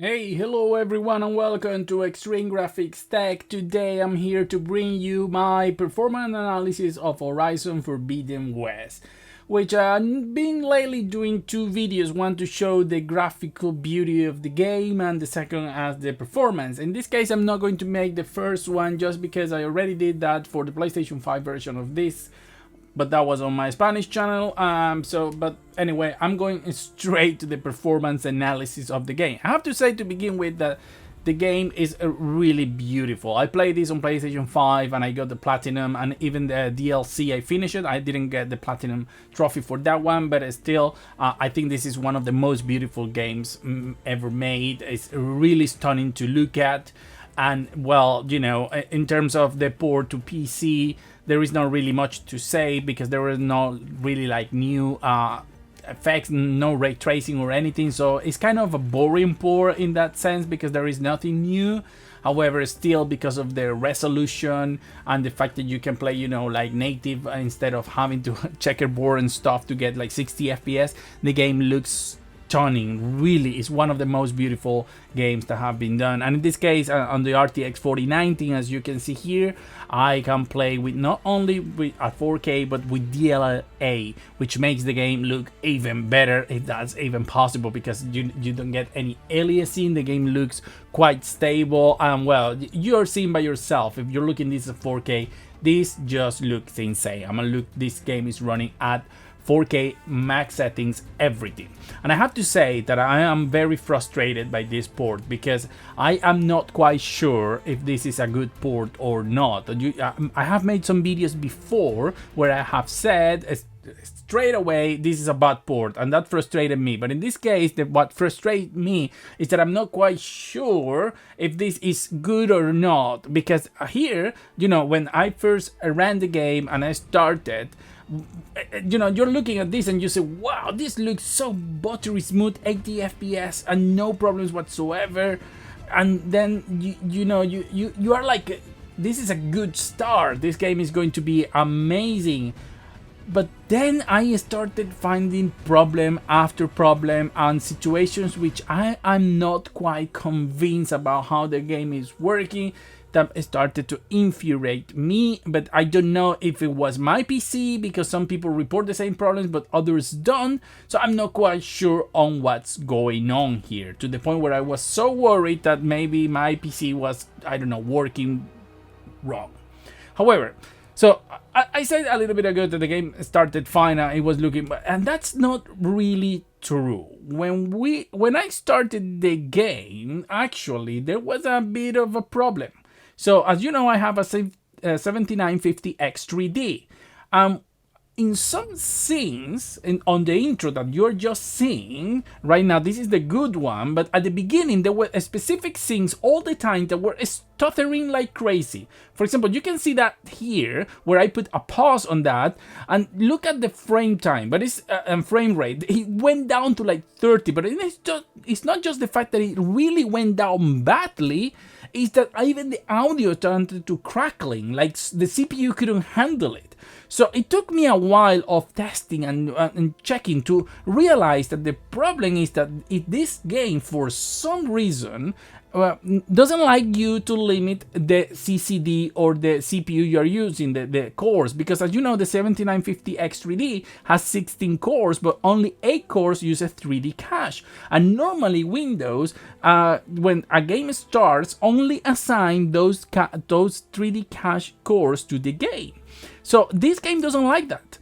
Hey, hello everyone and welcome to Extreme Graphics Tech. Today I'm here to bring you my performance analysis of Horizon Forbidden West, which I've been lately doing two videos, one to show the graphical beauty of the game and the second as the performance. In this case I'm not going to make the first one just because I already did that for the PlayStation 5 version of this, but that was on my Spanish channel. But anyway, I'm going straight to the performance analysis of the game. I have to say to begin with that the game is really beautiful. I played this on PlayStation 5 and I got the platinum, and even the DLC I finished it. I didn't get the platinum trophy for that one, but still I think this is one of the most beautiful games ever made. It's really stunning to look at. And well, you know, in terms of the port to PC, there is not really much to say because there is not really like new effects, no ray tracing or anything. So it's kind of a boring port in that sense because there is nothing new. However, still because of the resolution and the fact that you can play, you know, like native instead of having to checkerboard and stuff to get like 60 FPS, the game looks stunning. Really is one of the most beautiful games that have been done, and in this case on the RTX 4090, as you can see here, I can play with not only with at 4K but with DLA, which makes the game look even better, if that's even possible, because you don't get any aliasing. The game looks quite stable, and well, you're seeing by yourself. If you're looking this at 4K, this just looks insane. I'm gonna look, this game is running at 4K max settings, everything. And I have to say that I am very frustrated by this port because I am not quite sure if this is a good port or not. I have made some videos before where I have said straight away this is a bad port, and that frustrated me. But in this case, what frustrates me is that I'm not quite sure if this is good or not, because here, you know, when I first ran the game and I started, you know, you're looking at this and you say, wow, this looks so buttery smooth, 80 FPS and no problems whatsoever. And then you are like, this is a good start, this game is going to be amazing. But then I started finding problem after problem and situations which I'm not quite convinced about how the game is working, that started to infuriate me. But I don't know if it was my PC, because some people report the same problems but others don't. So I'm not quite sure on what's going on here, to the point where I was so worried that maybe my PC was, I don't know, working wrong. However, so I said a little bit ago that the game started fine, it was looking, and that's not really true. When I started the game, actually there was a bit of a problem. So as you know, I have a 7950X3D. In some scenes, on the intro that you're just seeing right now, this is the good one, but at the beginning there were specific scenes all the time that were stuttering like crazy. For example, you can see that here where I put a pause on that, and look at the frame time, but it's frame rate. It went down to like 30, but it's not just the fact that it really went down badly, is that even the audio turned to crackling, like the CPU couldn't handle it. So it took me a while of testing and checking to realize that the problem is that this game, for some reason, doesn't like you to limit the CCD or the CPU you're using, the cores, because as you know, the 7950X3D has 16 cores, but only 8 cores use a 3D cache. And normally Windows, when a game starts, only assign those 3D cache cores to the game. So this game doesn't like that.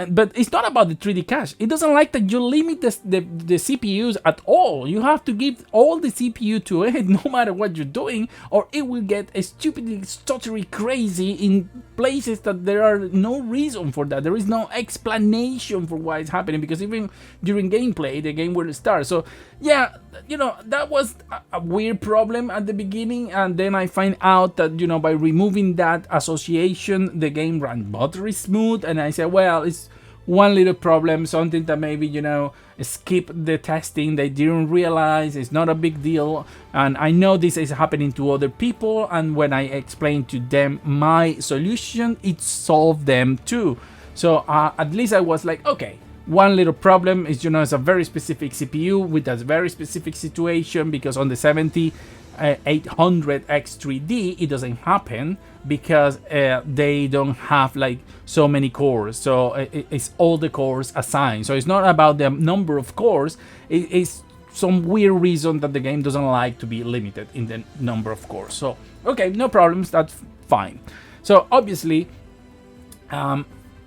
But it's not about the 3D cache. It doesn't like that you limit the CPUs at all. You have to give all the CPU to it, no matter what you're doing, or it will get stupidly stuttery crazy in places that there are no reason for that. There is no explanation for why it's happening, because even during gameplay, the game will start. So yeah, you know, that was a weird problem at the beginning, and then I find out that, you know, by removing that association, the game ran buttery smooth, and I said, well, it's one little problem, something that maybe, you know, skip the testing, they didn't realize, it's not a big deal. And I know this is happening to other people, and when I explained to them my solution, it solved them too. So at least I was like, okay, One little problem is, it's a very specific CPU with a very specific situation, because on the 7800X3D it doesn't happen, because they don't have like so many cores, so it's all the cores assigned. So it's not about the number of cores, it's some weird reason that the game doesn't like to be limited in the number of cores. So okay, no problems, that's fine. So obviously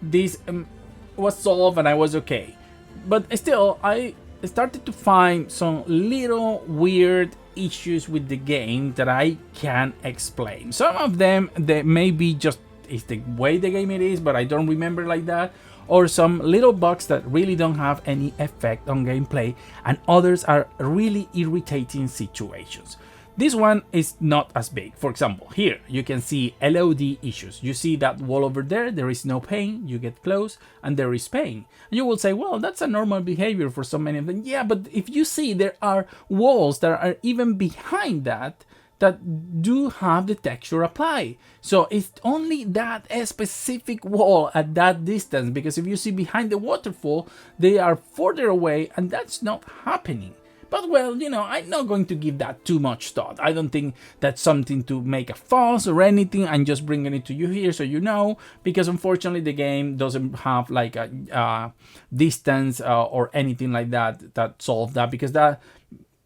this was solved and I was okay, but still I started to find some little weird issues with the game that I can't explain. Some of them, they maybe just is the way the game it is, but I don't remember like that, or some little bugs that really don't have any effect on gameplay, and others are really irritating situations. This one is not as big. For example, here you can see LOD issues. You see that wall over there is no pain. You get close and there is pain. And you will say, well, that's a normal behavior for so many of them. Yeah, but if you see, there are walls that are even behind that do have the texture apply. So it's only that specific wall at that distance, because if you see behind the waterfall, they are further away and that's not happening. But well, I'm not going to give that too much thought. I don't think that's something to make a fuss or anything. I'm just bringing it to you here so you know, because unfortunately the game doesn't have like a distance or anything like that solve that, because that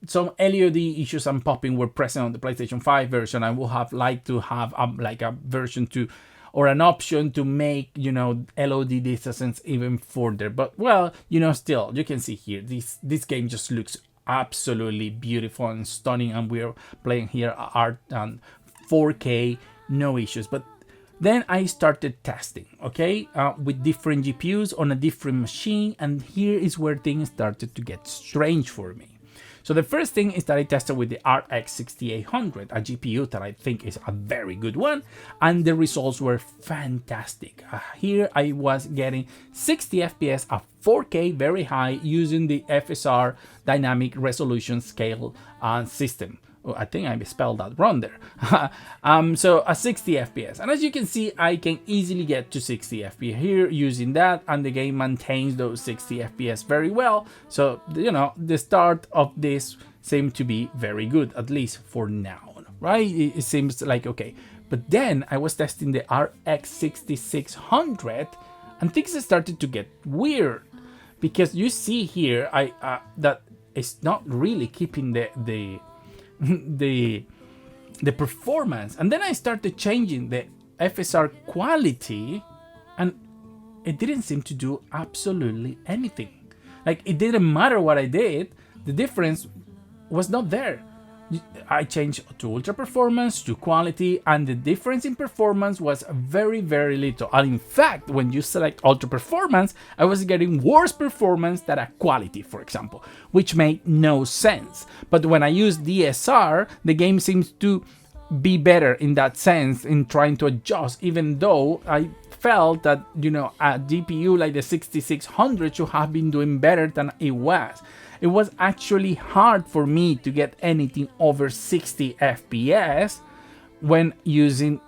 some LOD issues I'm popping were present on the PlayStation 5 version. I would have liked to have like a version 2 or an option to make, LOD distance even further. But well, still, you can see here, this game just looks absolutely beautiful and stunning, and we're playing here art and 4K, no issues. But then I started testing, okay, with different GPUs on a different machine, and here is where things started to get strange for me. So the first thing is that I tested with the RX 6800, a GPU that I think is a very good one, and the results were fantastic. Here I was getting 60 FPS at 4K, very high, using the FSR Dynamic Resolution Scale system. I think I spelled that wrong there. So a 60 FPS, and as you can see, I can easily get to 60 FPS here using that, and the game maintains those 60 FPS very well. So the start of this seemed to be very good, at least for now, right? It seems like okay. But then I was testing the RX 6600, and things started to get weird, because you see here that it's not really keeping the performance. And then I started changing the FSR quality, and it didn't seem to do absolutely anything. Like, it didn't matter what I did, the difference was not there. I changed to ultra performance, to quality, and the difference in performance was very, very little. And in fact, when you select ultra performance, I was getting worse performance than a quality, for example, which made no sense. But when I use DSR, the game seems to be better in that sense, in trying to adjust, even though I felt that, a GPU like the 6600 should have been doing better than it was. It was actually hard for me to get anything over 60 FPS when using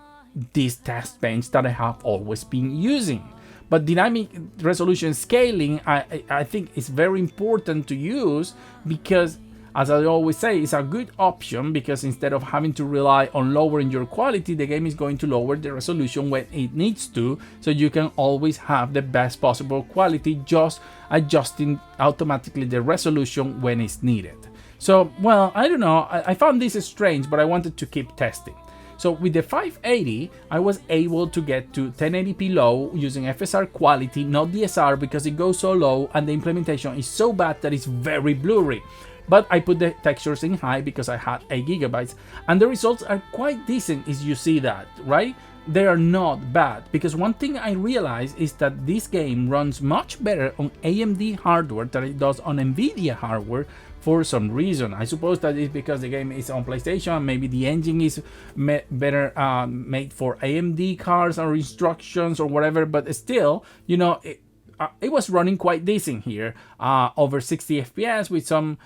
this test bench that I have always been using. But dynamic resolution scaling, I think is very important to use, because as I always say, it's a good option, because instead of having to rely on lowering your quality, the game is going to lower the resolution when it needs to, so you can always have the best possible quality, just adjusting automatically the resolution when it's needed. So, well, I don't know, I found this strange, but I wanted to keep testing. So with the 580, I was able to get to 1080p low using FSR quality, not DSR, because it goes so low and the implementation is so bad that it's very blurry. But I put the textures in high because I had 8 GB, and the results are quite decent, as you see that, right? They are not bad, because one thing I realized is that this game runs much better on AMD hardware than it does on NVIDIA hardware for some reason. I suppose that is because the game is on PlayStation, maybe the engine is better made for AMD cards or instructions or whatever, but still, it was running quite decent here, over 60 FPS with some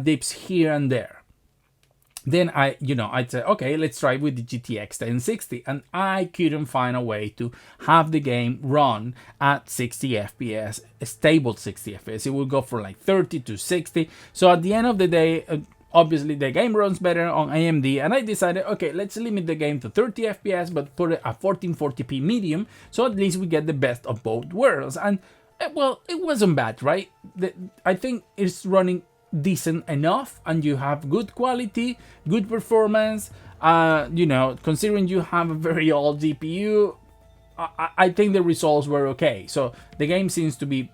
dips here and there. then I'd say, okay, let's try with the GTX 1060, and I couldn't find a way to have the game run at 60 FPS, a stable 60 FPS. It would go from like 30 to 60. So at the end of the day, obviously the game runs better on AMD, and I decided, okay, let's limit the game to 30 FPS, but put it at 1440p medium, so at least we get the best of both worlds. And well, it wasn't bad, right? I think it's running decent enough, and you have good quality, good performance. Considering you have a very old GPU, I think the results were okay. So the game seems to be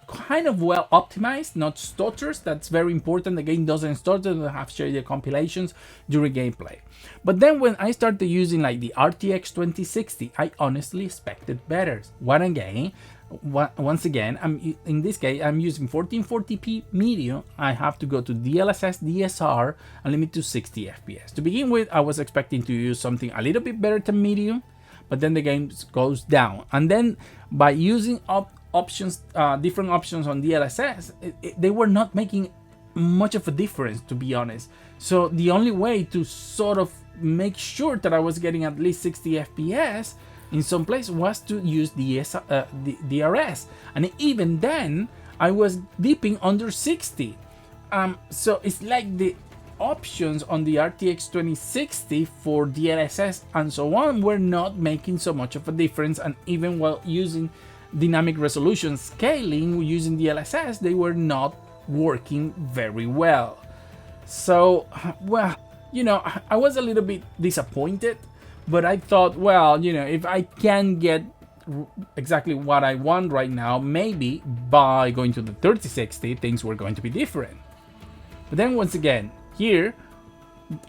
kind of well optimized, not stutters. That's very important. The game doesn't stutter. I have shared the compilations during gameplay. But then when I started using like the RTX 2060, I honestly expected better. Once again, in this case, I'm using 1440p medium. I have to go to DLSS DSR and limit to 60 FPS. To begin with, I was expecting to use something a little bit better than medium, but then the game goes down. And then by using different options on DLSS, they were not making much of a difference, to be honest. So the only way to sort of make sure that I was getting at least 60 FPS in some place was to use the DRS, and even then I was dipping under 60. So it's like the options on the RTX 2060 for DLSS and so on were not making so much of a difference, and even while using dynamic resolution scaling using DLSS, they were not working very well. So, well, I was a little bit disappointed, but I thought, well, if I can get exactly what I want right now, maybe by going to the 3060, things were going to be different. But then once again, here,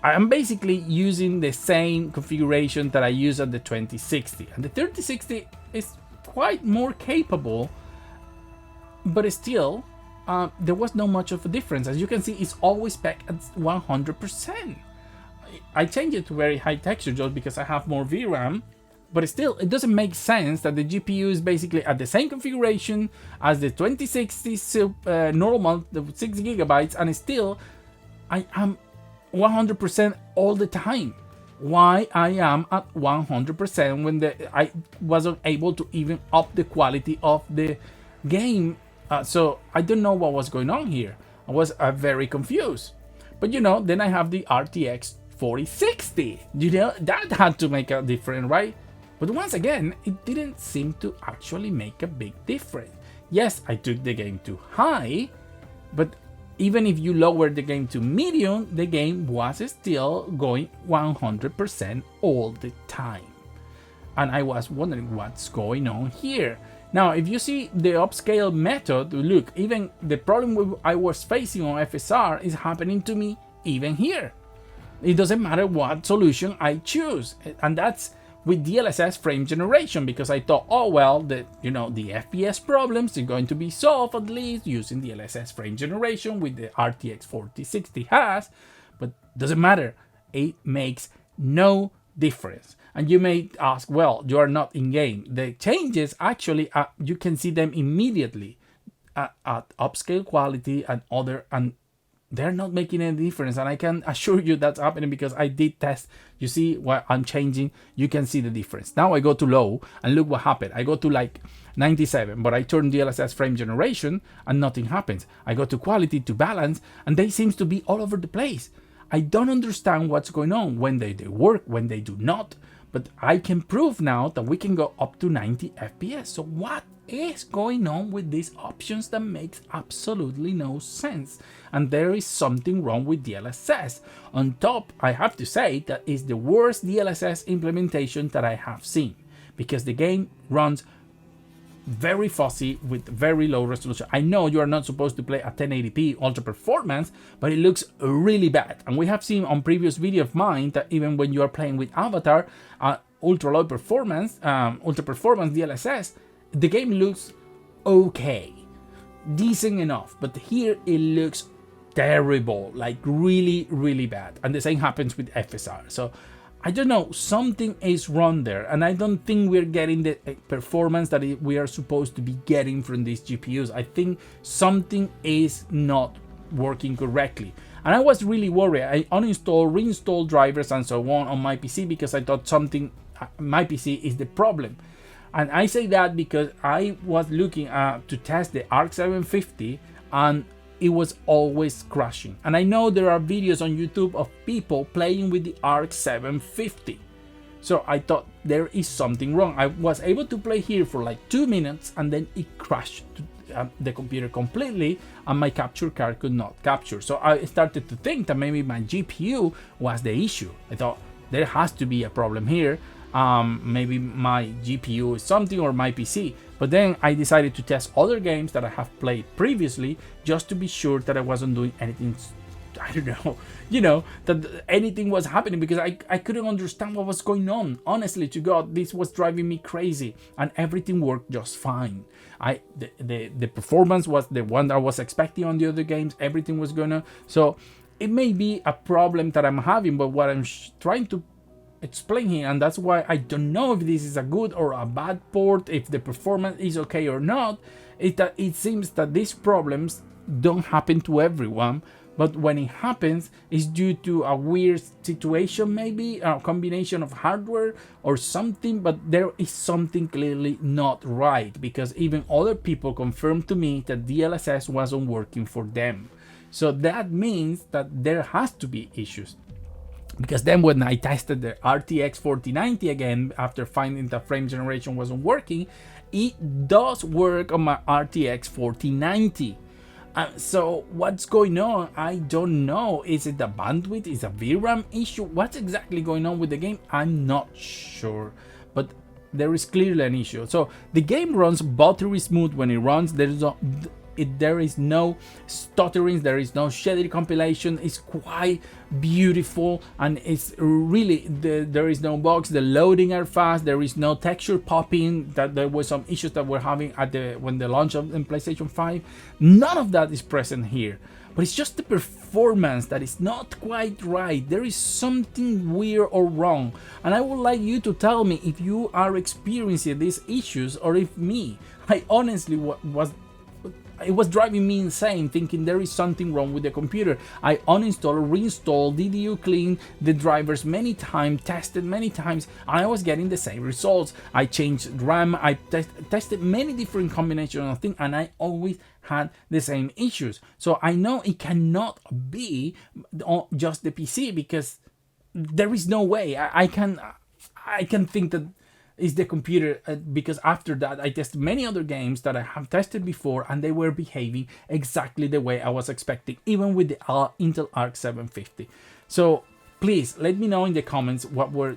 I'm basically using the same configuration that I use at the 2060. And the 3060 is quite more capable, but still, there was not much of a difference. As you can see, it's always back at 100%. I changed it to very high texture just because I have more VRAM, but still, it doesn't make sense that the GPU is basically at the same configuration as the 2060 normal, the 6 gigabytes, and still, I am 100% all the time. Why I am at 100% when I wasn't able to even up the quality of the game. So I don't know what was going on here. I was very confused. But then I have the RTX 4060. That had to make a difference, right? But once again, it didn't seem to actually make a big difference. Yes, I took the game to high, but even if you lower the game to medium, the game was still going 100% all the time. And I was wondering what's going on here. Now, if you see the upscale method, look, even the problem I was facing on FSR is happening to me even here. It doesn't matter what solution I choose. And that's with DLSS frame generation, because I thought, oh well, the FPS problems are going to be solved at least using DLSS frame generation with the RTX 4060 has, but doesn't matter. It makes no difference. And you may ask, well, you are not in game. The changes actually, you can see them immediately at upscale quality and they're not making any difference. And I can assure you that's happening because I did test. You see what I'm changing, you can see the difference. Now I go to low and look what happened. I go to like 97, but I turn DLSS frame generation and nothing happens. I go to quality, to balance, and they seems to be all over the place. I don't understand what's going on, when they work, when they do not. But I can prove now that we can go up to 90 FPS. So what is going on with these options that makes absolutely no sense? And there is something wrong with DLSS. On top, I have to say that is the worst DLSS implementation that I have seen, because the game runs very fuzzy with very low resolution. I know you are not supposed to play at 1080p ultra performance, but it looks really bad. And we have seen on previous video of mine that even when you are playing with Avatar, ultra low performance, ultra performance DLSS, the game looks okay, decent enough. But here it looks terrible, like really, really bad. And the same happens with FSR. So I don't know, something is wrong there, and I don't think we're getting the performance that we are supposed to be getting from these GPUs. I think something is not working correctly. And I was really worried. I uninstalled, reinstalled drivers and so on my PC because I thought something, my PC is the problem. And I say that because I was looking to test the ARC 750 and it was always crashing. And I know there are videos on YouTube of people playing with the ARC 750. So I thought there is something wrong. I was able to play here for like 2 minutes and then it crashed the computer completely and my capture card could not capture. So I started to think that maybe my GPU was the issue. I thought there has to be a problem here. Maybe my GPU is something or my PC. But then I decided to test other games that I have played previously just to be sure that I wasn't doing anything, I don't know, that anything was happening, because I couldn't understand what was going on. Honestly to God, this was driving me crazy and everything worked just fine. The performance was the one that I was expecting on the other games. Everything was gonna, so it may be a problem that I'm having, but what I'm trying to explain here, and that's why I don't know if this is a good or a bad port, if the performance is okay or not, is that it seems that these problems don't happen to everyone, but when it happens, it's due to a weird situation, maybe a combination of hardware or something, but there is something clearly not right, because even other people confirmed to me that DLSS wasn't working for them. So that means that there has to be issues. Because then when I tested the RTX 4090 again, after finding that frame generation wasn't working, it does work on my RTX 4090. So what's going on? I don't know. Is it the bandwidth? Is it a VRAM issue? What's exactly going on with the game? I'm not sure, but there is clearly an issue. So the game runs buttery smooth when it runs. There is no stutterings, there is no shaded compilation. It's quite beautiful and it's really, there is no bugs. The loading are fast. There is no texture popping that there were some issues that we're having at when the launch of the PlayStation 5. None of that is present here, but it's just the performance that is not quite right. There is something weird or wrong, and I would like you to tell me if you are experiencing these issues or if me. I honestly it was driving me insane, thinking there is something wrong with the computer. I uninstalled, reinstalled, DDU cleaned the drivers many times, tested many times, and I was getting the same results. I changed RAM, I tested many different combinations of things, and I always had the same issues. So I know it cannot be just the PC, because there is no way I can think that is the computer, because after that I tested many other games that I have tested before and they were behaving exactly the way I was expecting, even with the Intel Arc 750. So please let me know in the comments what were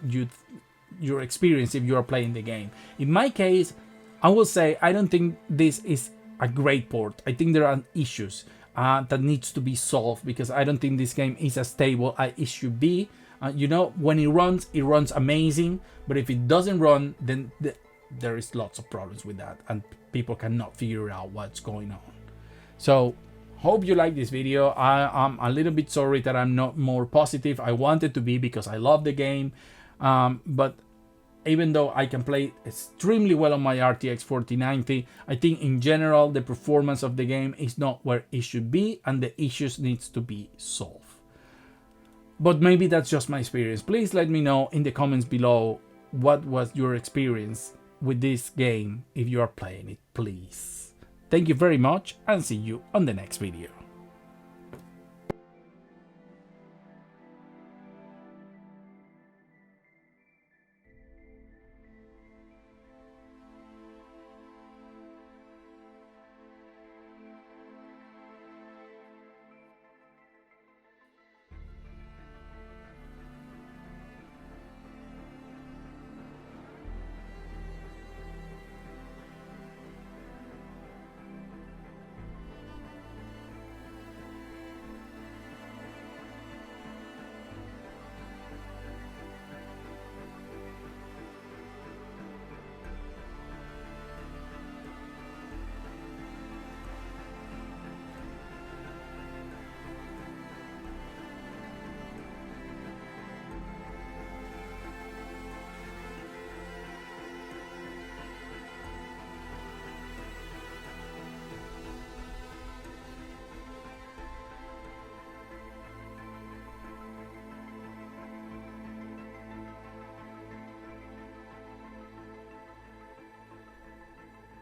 your experience if you are playing the game. In my case, I will say I don't think this is a great port. I think there are issues that needs to be solved, because I don't think this game is as stable as it should be. When it runs amazing, but if it doesn't run, then there is lots of problems with that and people cannot figure out what's going on. So hope you like this video. I'm a little bit sorry that I'm not more positive. I wanted to be, because I love the game, but even though I can play extremely well on my RTX 4090, I think in general the performance of the game is not where it should be and the issues needs to be solved. But maybe that's just my experience. Please let me know in the comments below what was your experience with this game if you are playing it, please. Thank you very much and see you on the next video.